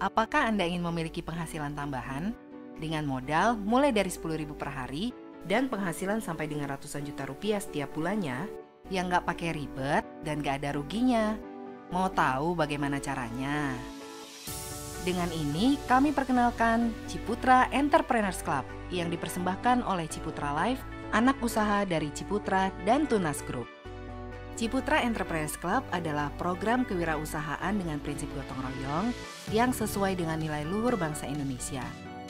Apakah Anda ingin memiliki penghasilan tambahan dengan modal mulai dari 10.000 per hari dan penghasilan sampai dengan ratusan juta rupiah setiap bulannya yang nggak pakai ribet dan nggak ada ruginya? Mau tahu bagaimana caranya? Dengan ini kami perkenalkan Ciputra Entrepreneurs Club yang dipersembahkan oleh Ciputra Life, anak usaha dari Ciputra dan Tunas Group. Ciputra Entrepreneurs Club adalah program kewirausahaan dengan prinsip gotong royong yang sesuai dengan nilai luhur bangsa Indonesia,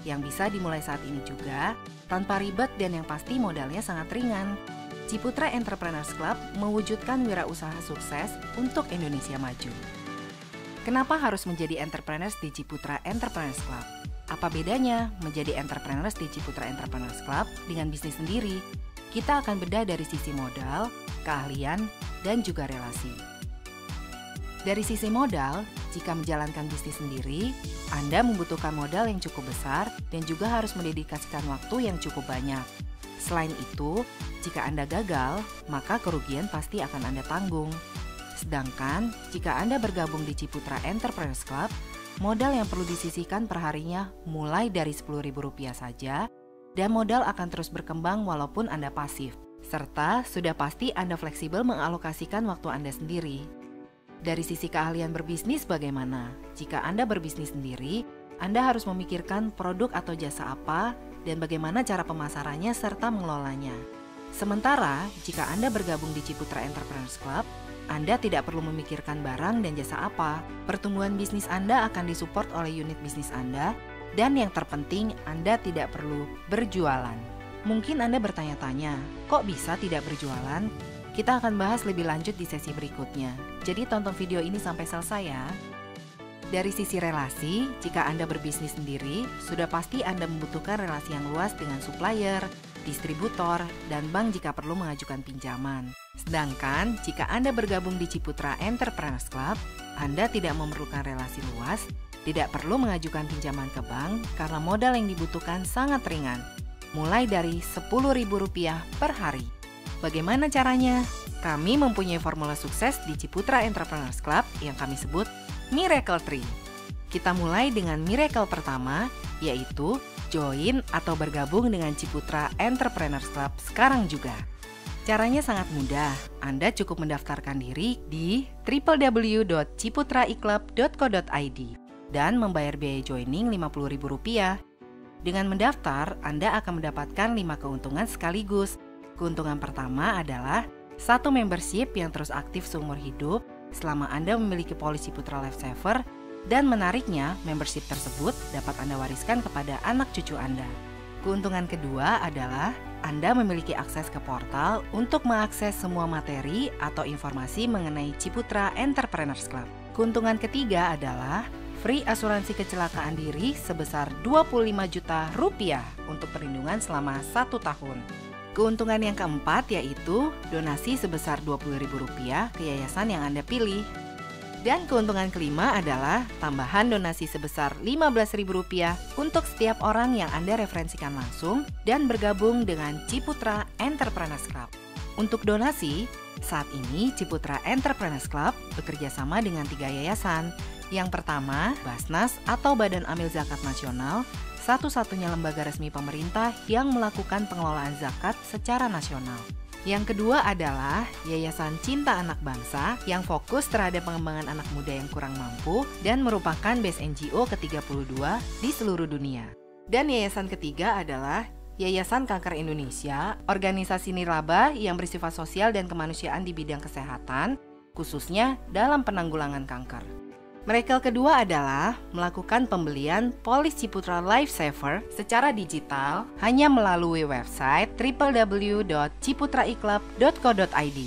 yang bisa dimulai saat ini juga tanpa ribet dan yang pasti modalnya sangat ringan. Ciputra Entrepreneurs Club mewujudkan wirausaha sukses untuk Indonesia maju. Kenapa harus menjadi entrepreneurs di Ciputra Entrepreneurs Club? Apa bedanya menjadi entrepreneurs di Ciputra Entrepreneurs Club dengan bisnis sendiri? Kita akan bedah dari sisi modal, keahlian, dan juga relasi. Dari sisi modal, jika menjalankan bisnis sendiri, Anda membutuhkan modal yang cukup besar dan juga harus mendedikasikan waktu yang cukup banyak. Selain itu, jika Anda gagal, maka kerugian pasti akan Anda tanggung. Sedangkan, jika Anda bergabung di Ciputra Entrepreneurs Club, modal yang perlu disisihkan perharinya mulai dari Rp10.000 saja, dan modal akan terus berkembang walaupun Anda pasif. Serta sudah pasti Anda fleksibel mengalokasikan waktu Anda sendiri. Dari sisi keahlian berbisnis bagaimana? Jika Anda berbisnis sendiri, Anda harus memikirkan produk atau jasa apa dan bagaimana cara pemasarannya serta mengelolanya. Sementara, jika Anda bergabung di Ciputra Entrepreneurs Club, Anda tidak perlu memikirkan barang dan jasa apa. Pertumbuhan bisnis Anda akan disupport oleh unit bisnis Anda, dan yang terpenting Anda tidak perlu berjualan. Mungkin Anda bertanya-tanya, kok bisa tidak berjualan? Kita akan bahas lebih lanjut di sesi berikutnya. Jadi tonton video ini sampai selesai ya. Dari sisi relasi, jika Anda berbisnis sendiri, sudah pasti Anda membutuhkan relasi yang luas dengan supplier, distributor, dan bank jika perlu mengajukan pinjaman. Sedangkan, jika Anda bergabung di Ciputra Entrepreneurs Club, Anda tidak memerlukan relasi luas, tidak perlu mengajukan pinjaman ke bank karena modal yang dibutuhkan sangat ringan, mulai dari Rp10.000 per hari. Bagaimana caranya? Kami mempunyai formula sukses di Ciputra Entrepreneurs Club yang kami sebut Miracle Tree. Kita mulai dengan miracle pertama, yaitu join atau bergabung dengan Ciputra Entrepreneurs Club sekarang juga. Caranya sangat mudah. Anda cukup mendaftarkan diri di www.ciputraiclub.co.id dan membayar biaya joining Rp50.000. Dengan mendaftar, Anda akan mendapatkan 5 keuntungan sekaligus. Keuntungan pertama adalah 1 membership yang terus aktif seumur hidup selama Anda memiliki polis Ciputra Life Saver, dan menariknya membership tersebut dapat Anda wariskan kepada anak cucu Anda. Keuntungan kedua adalah Anda memiliki akses ke portal untuk mengakses semua materi atau informasi mengenai Ciputra Entrepreneurs Club. Keuntungan ketiga adalah free asuransi kecelakaan diri sebesar Rp25 juta untuk perlindungan selama 1 tahun. Keuntungan yang keempat yaitu donasi sebesar Rp20.000 ke yayasan yang Anda pilih. Dan keuntungan kelima adalah tambahan donasi sebesar Rp15.000 untuk setiap orang yang Anda referensikan langsung dan bergabung dengan Ciputra Entrepreneurs Club. Untuk donasi, saat ini Ciputra Entrepreneurs Club bekerja sama dengan 3 yayasan. Yang pertama, Basnas atau Badan Amil Zakat Nasional, satu-satunya lembaga resmi pemerintah yang melakukan pengelolaan zakat secara nasional. Yang kedua adalah Yayasan Cinta Anak Bangsa yang fokus terhadap pengembangan anak muda yang kurang mampu dan merupakan base NGO ke-32 di seluruh dunia. Dan yayasan ketiga adalah Yayasan Kanker Indonesia, organisasi nirlaba yang bersifat sosial dan kemanusiaan di bidang kesehatan, khususnya dalam penanggulangan kanker. Miracle kedua adalah melakukan pembelian polis Ciputra Life Saver secara digital hanya melalui website www.ciputraiclub.co.id.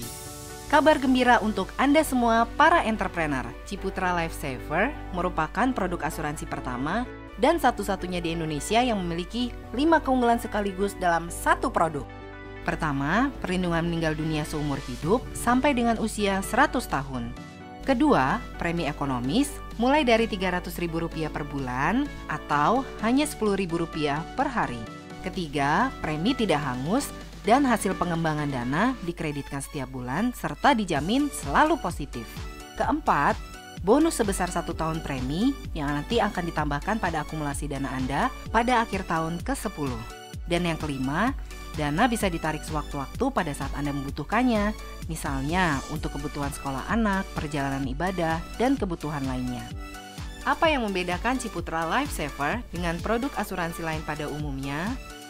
Kabar gembira untuk Anda semua para entrepreneur. Ciputra Life Saver merupakan produk asuransi pertama dan satu-satunya di Indonesia yang memiliki 5 keunggulan sekaligus dalam satu produk. Pertama, perlindungan meninggal dunia seumur hidup sampai dengan usia 100 tahun. Kedua, premi ekonomis mulai dari Rp300.000 per bulan atau hanya Rp10.000 per hari. Ketiga, premi tidak hangus dan hasil pengembangan dana dikreditkan setiap bulan serta dijamin selalu positif. Keempat, bonus sebesar 1 tahun premi yang nanti akan ditambahkan pada akumulasi dana Anda pada akhir tahun ke-10. Dan yang kelima, dana bisa ditarik sewaktu-waktu pada saat Anda membutuhkannya, misalnya untuk kebutuhan sekolah anak, perjalanan ibadah, dan kebutuhan lainnya. Apa yang membedakan Ciputra Life Saver dengan produk asuransi lain pada umumnya?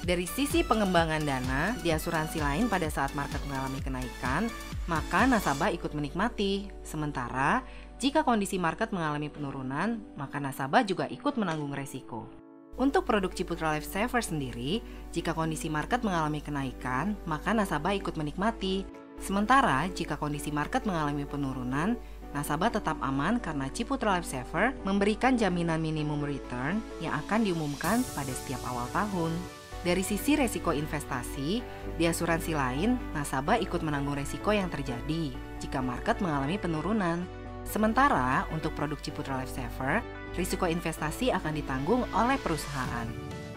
Dari sisi pengembangan dana, di asuransi lain pada saat market mengalami kenaikan, maka nasabah ikut menikmati. Sementara, jika kondisi market mengalami penurunan, maka nasabah juga ikut menanggung resiko. Untuk produk Ciputra Life Saver sendiri, jika kondisi market mengalami kenaikan, maka nasabah ikut menikmati. Sementara, jika kondisi market mengalami penurunan, nasabah tetap aman karena Ciputra Life Saver memberikan jaminan minimum return yang akan diumumkan pada setiap awal tahun. Dari sisi resiko investasi, di asuransi lain, nasabah ikut menanggung resiko yang terjadi jika market mengalami penurunan. Sementara untuk produk Ciputra Life Saver, risiko investasi akan ditanggung oleh perusahaan.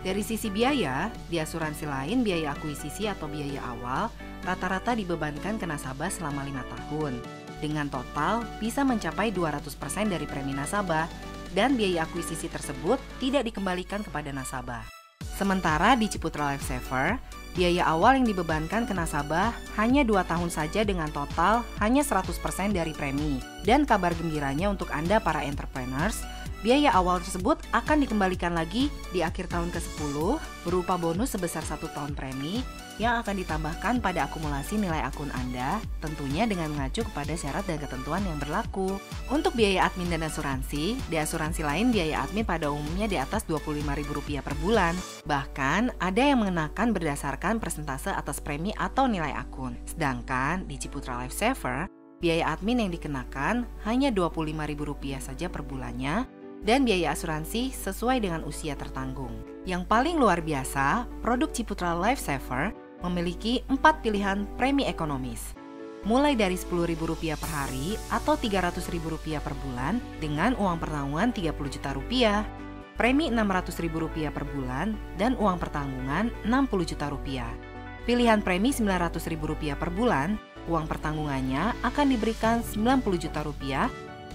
Dari sisi biaya, di asuransi lain biaya akuisisi atau biaya awal rata-rata dibebankan ke nasabah selama 5 tahun. Dengan total bisa mencapai 200% dari premi nasabah dan biaya akuisisi tersebut tidak dikembalikan kepada nasabah. Sementara di Ciputra Life Saver, biaya awal yang dibebankan ke nasabah hanya 2 tahun saja dengan total hanya 100% dari premi. Dan kabar gembiranya untuk Anda para entrepreneurs, biaya awal tersebut akan dikembalikan lagi di akhir tahun ke-10 berupa bonus sebesar 1 tahun premi yang akan ditambahkan pada akumulasi nilai akun Anda, tentunya dengan mengacu kepada syarat dan ketentuan yang berlaku. Untuk biaya admin dan asuransi, di asuransi lain biaya admin pada umumnya di atas Rp25.000 per bulan. Bahkan ada yang mengenakan berdasarkan persentase atas premi atau nilai akun. Sedangkan di Ciputra Life Saver, biaya admin yang dikenakan hanya Rp25.000 saja per bulannya, dan biaya asuransi sesuai dengan usia tertanggung. Yang paling luar biasa, produk Ciputra Life Saver memiliki 4 pilihan premi ekonomis. Mulai dari Rp10.000 per hari atau Rp300.000 per bulan dengan uang pertanggungan Rp30 juta, premi Rp600.000 per bulan dan uang pertanggungan Rp60 juta. Pilihan premi Rp900.000 per bulan, uang pertanggungannya akan diberikan Rp90 juta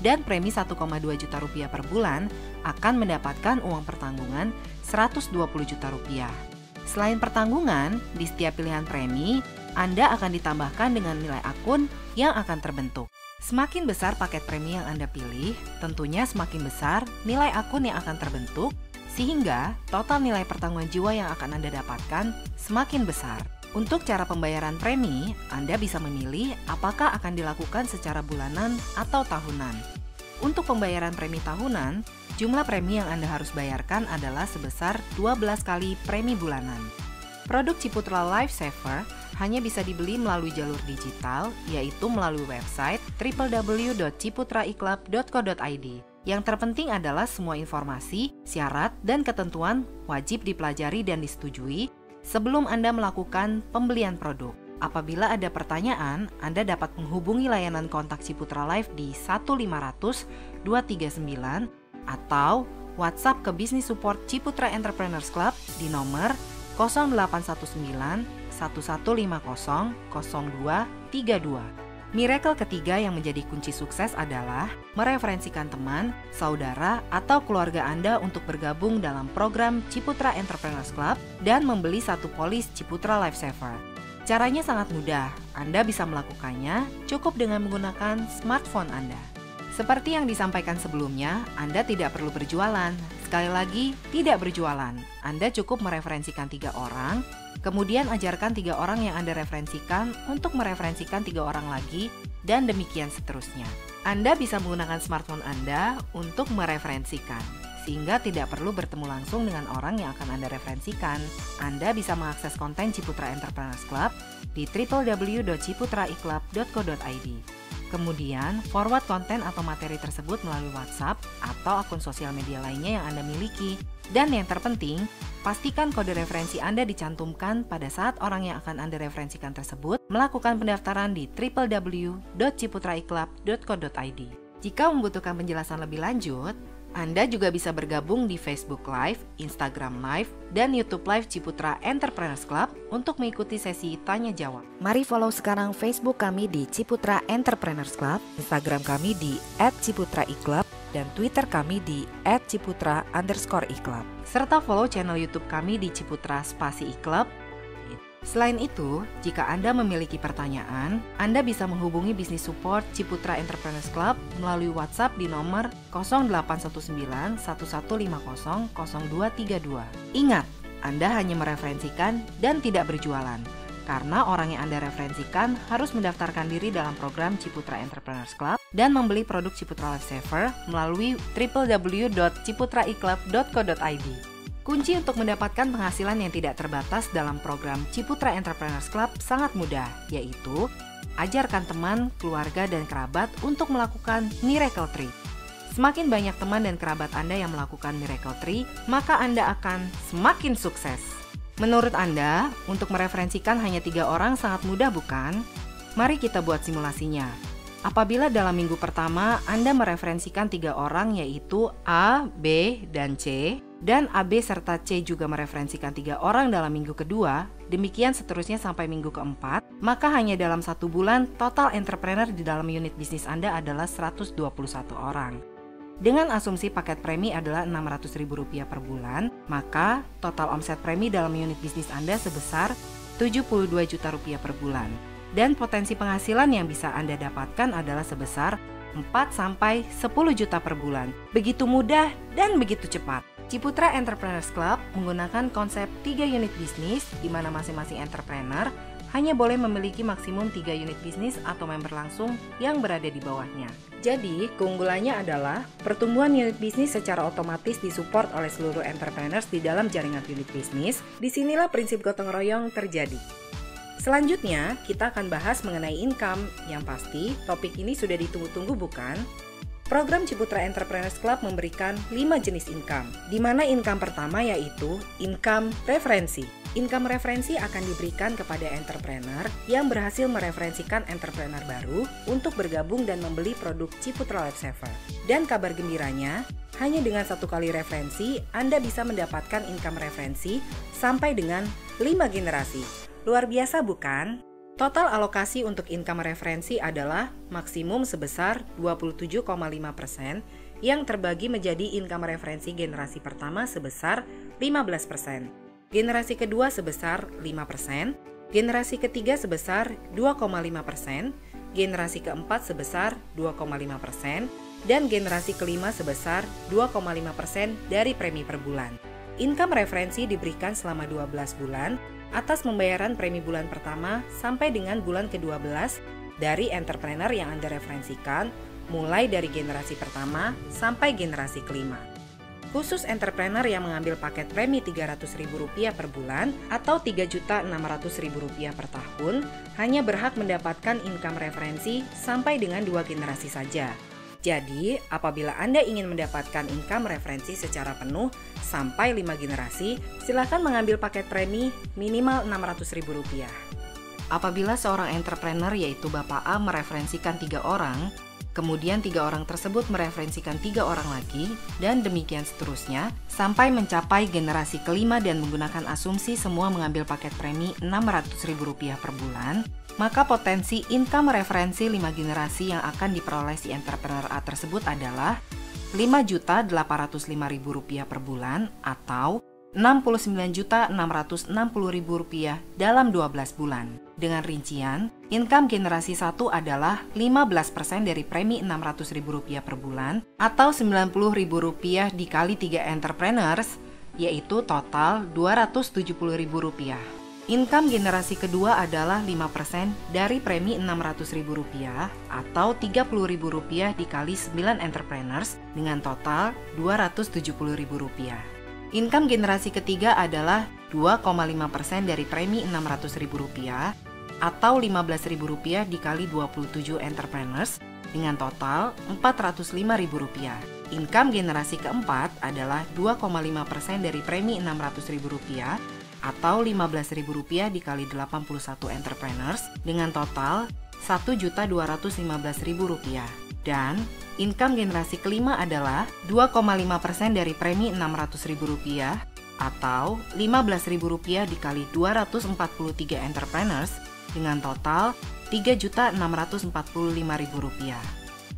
dan premi Rp1,2 juta per bulan akan mendapatkan uang pertanggungan Rp120 juta. Selain pertanggungan, di setiap pilihan premi, Anda akan ditambahkan dengan nilai akun yang akan terbentuk. Semakin besar paket premi yang Anda pilih, tentunya semakin besar nilai akun yang akan terbentuk, sehingga total nilai pertanggungan jiwa yang akan Anda dapatkan semakin besar. Untuk cara pembayaran premi, Anda bisa memilih apakah akan dilakukan secara bulanan atau tahunan. Untuk pembayaran premi tahunan, jumlah premi yang Anda harus bayarkan adalah sebesar 12 kali premi bulanan. Produk Ciputra Life Saver hanya bisa dibeli melalui jalur digital, yaitu melalui website www.ciputraiclub.co.id. Yang terpenting adalah semua informasi, syarat, dan ketentuan wajib dipelajari dan disetujui sebelum Anda melakukan pembelian produk. Apabila ada pertanyaan, Anda dapat menghubungi layanan kontak Ciputra Life di 1-500-239 atau WhatsApp ke Business Support Ciputra Entrepreneurs Club di nomor 0819-1150-0232. Miracle ketiga yang menjadi kunci sukses adalah mereferensikan teman, saudara, atau keluarga Anda untuk bergabung dalam program Ciputra Entrepreneurs Club dan membeli 1 polis Ciputra Life Saver. Caranya sangat mudah, Anda bisa melakukannya cukup dengan menggunakan smartphone Anda. Seperti yang disampaikan sebelumnya, Anda tidak perlu berjualan. Sekali lagi, tidak berjualan. Anda cukup mereferensikan 3 orang, kemudian ajarkan 3 orang yang Anda referensikan untuk mereferensikan 3 orang lagi, dan demikian seterusnya. Anda bisa menggunakan smartphone Anda untuk mereferensikan, sehingga tidak perlu bertemu langsung dengan orang yang akan Anda referensikan. Anda bisa mengakses konten Ciputra Entrepreneurs Club di www.ciputraiclub.co.id. Kemudian, forward konten atau materi tersebut melalui WhatsApp atau akun sosial media lainnya yang Anda miliki. Dan yang terpenting, pastikan kode referensi Anda dicantumkan pada saat orang yang akan Anda referensikan tersebut melakukan pendaftaran di www.ciputraiclub.co.id. Jika membutuhkan penjelasan lebih lanjut, Anda juga bisa bergabung di Facebook Live, Instagram Live, dan YouTube Live Ciputra Entrepreneurs Club untuk mengikuti sesi tanya jawab. Mari follow sekarang Facebook kami di Ciputra Entrepreneurs Club, Instagram kami di @ciputraiklub, dan Twitter kami di @ciputra_iklub. Serta follow channel YouTube kami di Ciputra Spasi Iklub. Selain itu, jika Anda memiliki pertanyaan, Anda bisa menghubungi Business Support Ciputra Entrepreneurs Club melalui WhatsApp di nomor 0819 1150 0232. Ingat, Anda hanya mereferensikan dan tidak berjualan, karena orang yang Anda referensikan harus mendaftarkan diri dalam program Ciputra Entrepreneurs Club dan membeli produk Ciputra Lifesaver melalui www.ciputraiklub.co.id. Kunci untuk mendapatkan penghasilan yang tidak terbatas dalam program Ciputra Entrepreneurs Club sangat mudah, yaitu ajarkan teman, keluarga, dan kerabat untuk melakukan Miracle Tree. Semakin banyak teman dan kerabat Anda yang melakukan Miracle Tree, maka Anda akan semakin sukses. Menurut Anda, untuk mereferensikan hanya 3 orang sangat mudah bukan? Mari kita buat simulasinya. Apabila dalam minggu pertama Anda mereferensikan 3 orang yaitu A, B, dan C, dan AB serta C juga mereferensikan 3 orang dalam minggu kedua, demikian seterusnya sampai minggu keempat, maka hanya dalam 1 bulan total entrepreneur di dalam unit bisnis Anda adalah 121 orang. Dengan asumsi paket premi adalah Rp600.000 per bulan, maka total omset premi dalam unit bisnis Anda sebesar Rp72 juta per bulan. Dan potensi penghasilan yang bisa Anda dapatkan adalah sebesar 4-10 juta per bulan. Begitu mudah dan begitu cepat. Ciputra Entrepreneurs Club menggunakan konsep 3 unit bisnis di mana masing-masing entrepreneur hanya boleh memiliki maksimum 3 unit bisnis atau member langsung yang berada di bawahnya. Jadi, keunggulannya adalah pertumbuhan unit bisnis secara otomatis disupport oleh seluruh entrepreneurs di dalam jaringan unit bisnis. Disinilah prinsip gotong royong terjadi. Selanjutnya, kita akan bahas mengenai income. Yang pasti, topik ini sudah ditunggu-tunggu bukan? Program Ciputra Entrepreneurs Club memberikan 5 jenis income, di mana income pertama yaitu income referensi. Income referensi akan diberikan kepada entrepreneur yang berhasil mereferensikan entrepreneur baru untuk bergabung dan membeli produk Ciputra Lifesaver. Dan kabar gembiranya, hanya dengan 1 kali referensi, Anda bisa mendapatkan income referensi sampai dengan 5 generasi. Luar biasa bukan? Total alokasi untuk income referensi adalah maksimum sebesar 27,5% yang terbagi menjadi income referensi generasi pertama sebesar 15%, generasi kedua sebesar 5%, generasi ketiga sebesar 2,5%, generasi keempat sebesar 2,5%, dan generasi kelima sebesar 2,5% dari premi per bulan. Income referensi diberikan selama 12 bulan atas pembayaran premi bulan pertama sampai dengan bulan ke-12 dari entrepreneur yang Anda referensikan, mulai dari generasi pertama sampai generasi kelima. Khusus entrepreneur yang mengambil paket premi Rp300.000 per bulan atau Rp3.600.000 per tahun hanya berhak mendapatkan income referensi sampai dengan 2 generasi saja. Jadi, apabila Anda ingin mendapatkan income referensi secara penuh sampai 5 generasi, silakan mengambil paket premi minimal Rp600.000. Apabila seorang entrepreneur yaitu Bapak A mereferensikan 3 orang, kemudian 3 orang tersebut mereferensikan 3 orang lagi, dan demikian seterusnya, sampai mencapai generasi kelima dan menggunakan asumsi semua mengambil paket premi Rp600.000 per bulan, maka potensi income referensi 5 generasi yang akan diperoleh si entrepreneur A tersebut adalah Rp5.805.000 per bulan atau Rp69.660.000 dalam 12 bulan. Dengan rincian, income generasi 1 adalah 15% dari premi Rp600.000 per bulan atau Rp90.000 dikali 3 entrepreneurs, yaitu total Rp270.000. Income generasi kedua adalah 5% dari premi Rp600.000 atau Rp30.000 dikali 9 entrepreneurs dengan total Rp270.000. Income generasi ketiga adalah 2,5% dari premi Rp600.000 atau Rp15.000 dikali 27 entrepreneurs dengan total Rp405.000. Income generasi keempat adalah 2,5% dari premi Rp600.000 atau Rp15.000 dikali 81 entrepreneurs dengan total Rp1.215.000. Dan income generasi kelima adalah 2,5% dari premi Rp600.000 atau Rp15.000 dikali 243 entrepreneurs dengan total Rp3.645.000.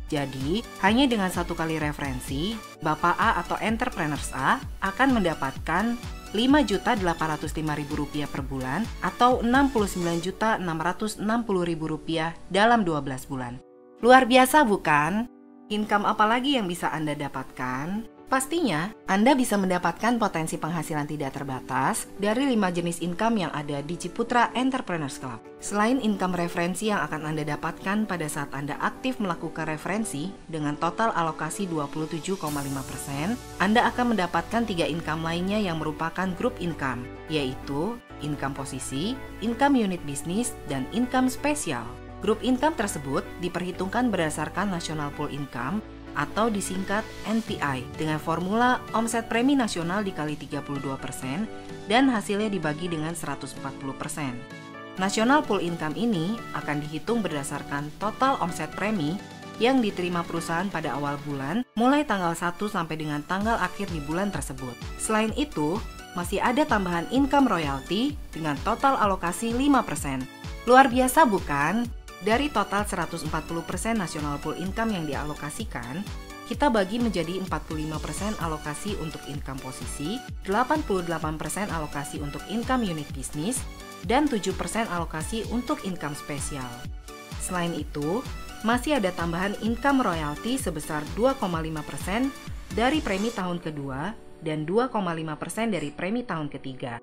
Jadi, hanya dengan satu kali referensi, Bapak A atau entrepreneurs A akan mendapatkan Rp5.805.000 per bulan atau Rp69.660.000 dalam 12 bulan. Luar biasa bukan? Income apa lagi yang bisa Anda dapatkan? Pastinya, Anda bisa mendapatkan potensi penghasilan tidak terbatas dari 5 jenis income yang ada di Ciputra Entrepreneurs Club. Selain income referensi yang akan Anda dapatkan pada saat Anda aktif melakukan referensi dengan total alokasi 27,5%, Anda akan mendapatkan 3 income lainnya yang merupakan grup income, yaitu income posisi, income unit bisnis, dan income spesial. Grup income tersebut diperhitungkan berdasarkan National Pool Income atau disingkat NPI dengan formula omset premi nasional dikali 32% dan hasilnya dibagi dengan 140%. National Pool Income ini akan dihitung berdasarkan total omset premi yang diterima perusahaan pada awal bulan mulai tanggal 1 sampai dengan tanggal akhir di bulan tersebut. Selain itu, masih ada tambahan income royalty dengan total alokasi 5%. Luar biasa bukan? Dari total 140% National Pool Income yang dialokasikan, kita bagi menjadi 45% alokasi untuk income posisi, 88% alokasi untuk income unit bisnis, dan 7% alokasi untuk income spesial. Selain itu, masih ada tambahan income royalty sebesar 2,5% dari premi tahun kedua dan 2,5% dari premi tahun ketiga.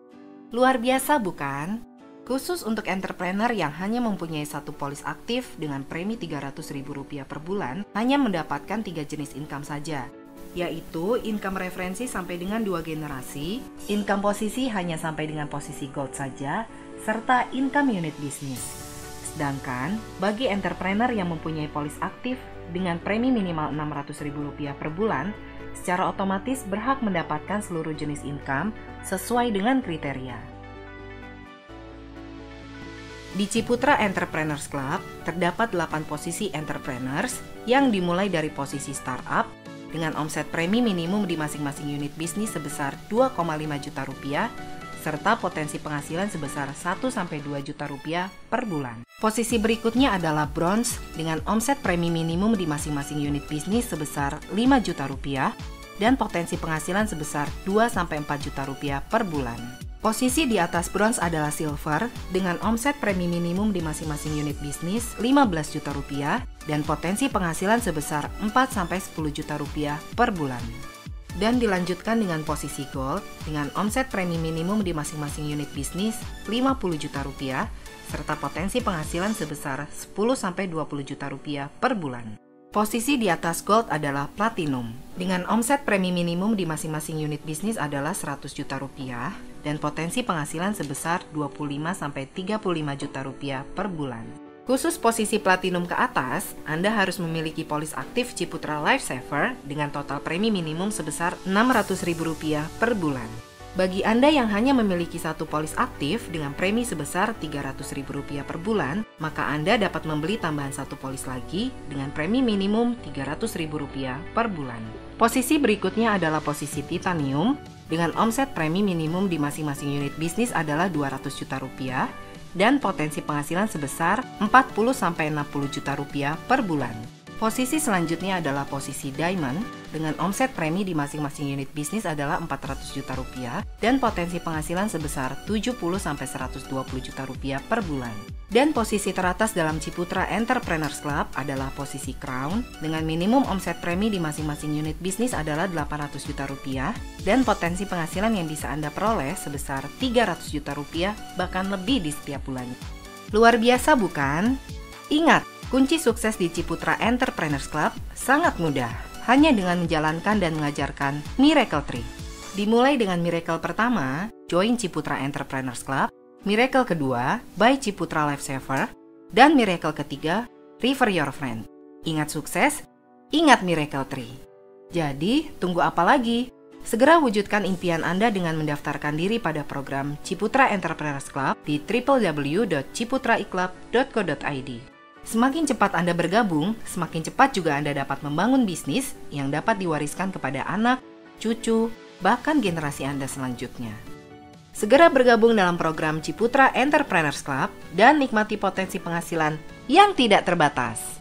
Luar biasa bukan? Khusus untuk entrepreneur yang hanya mempunyai satu polis aktif dengan premi Rp300.000 per bulan, hanya mendapatkan 3 jenis income saja, yaitu income referensi sampai dengan 2 generasi, income posisi hanya sampai dengan posisi gold saja, serta income unit bisnis. Sedangkan bagi entrepreneur yang mempunyai polis aktif dengan premi minimal Rp600.000 per bulan, secara otomatis berhak mendapatkan seluruh jenis income sesuai dengan kriteria. Di Ciputra Entrepreneurs Club, terdapat 8 posisi entrepreneurs yang dimulai dari posisi startup dengan omset premi minimum di masing-masing unit bisnis sebesar Rp2,5 juta, serta potensi penghasilan sebesar Rp1-2 juta per bulan. Posisi berikutnya adalah bronze dengan omset premi minimum di masing-masing unit bisnis sebesar Rp5 juta dan potensi penghasilan sebesar Rp2-4 juta per bulan. Posisi di atas bronze adalah silver dengan omset premi minimum di masing-masing unit bisnis Rp15 juta dan potensi penghasilan sebesar Rp4-10 juta per bulan. Dan dilanjutkan dengan posisi gold dengan omset premi minimum di masing-masing unit bisnis Rp50 juta serta potensi penghasilan sebesar Rp10-20 juta per bulan. Posisi di atas gold adalah platinum dengan omset premi minimum di masing-masing unit bisnis adalah Rp100 juta dan potensi penghasilan sebesar Rp25-35 juta per bulan. Khusus posisi platinum ke atas, Anda harus memiliki polis aktif Ciputra Lifesaver dengan total premi minimum sebesar Rp600.000 per bulan. Bagi Anda yang hanya memiliki satu polis aktif dengan premi sebesar Rp300.000 per bulan, maka Anda dapat membeli tambahan satu polis lagi dengan premi minimum Rp300.000 per bulan. Posisi berikutnya adalah posisi titanium dengan omset premi minimum di masing-masing unit bisnis adalah Rp200 juta dan potensi penghasilan sebesar Rp40-60 juta per bulan. Posisi selanjutnya adalah posisi diamond dengan omset premi di masing-masing unit bisnis adalah Rp400 juta dan potensi penghasilan sebesar Rp70-120 juta per bulan. Dan posisi teratas dalam Ciputra Entrepreneurs Club adalah posisi crown dengan minimum omset premi di masing-masing unit bisnis adalah Rp800 juta dan potensi penghasilan yang bisa Anda peroleh sebesar Rp300 juta bahkan lebih di setiap bulannya. Luar biasa bukan? Ingat, kunci sukses di Ciputra Entrepreneurs Club sangat mudah, hanya dengan menjalankan dan mengajarkan Miracle Tree. Dimulai dengan miracle pertama, join Ciputra Entrepreneurs Club, miracle kedua, buy Ciputra Lifesaver, dan miracle ketiga, refer your friend. Ingat sukses, ingat Miracle Tree. Jadi, tunggu apa lagi? Segera wujudkan impian Anda dengan mendaftarkan diri pada program Ciputra Entrepreneurs Club di www.ciputraiclub.co.id. Semakin cepat Anda bergabung, semakin cepat juga Anda dapat membangun bisnis yang dapat diwariskan kepada anak, cucu, bahkan generasi Anda selanjutnya. Segera bergabung dalam program Ciputra Entrepreneurs Club dan nikmati potensi penghasilan yang tidak terbatas.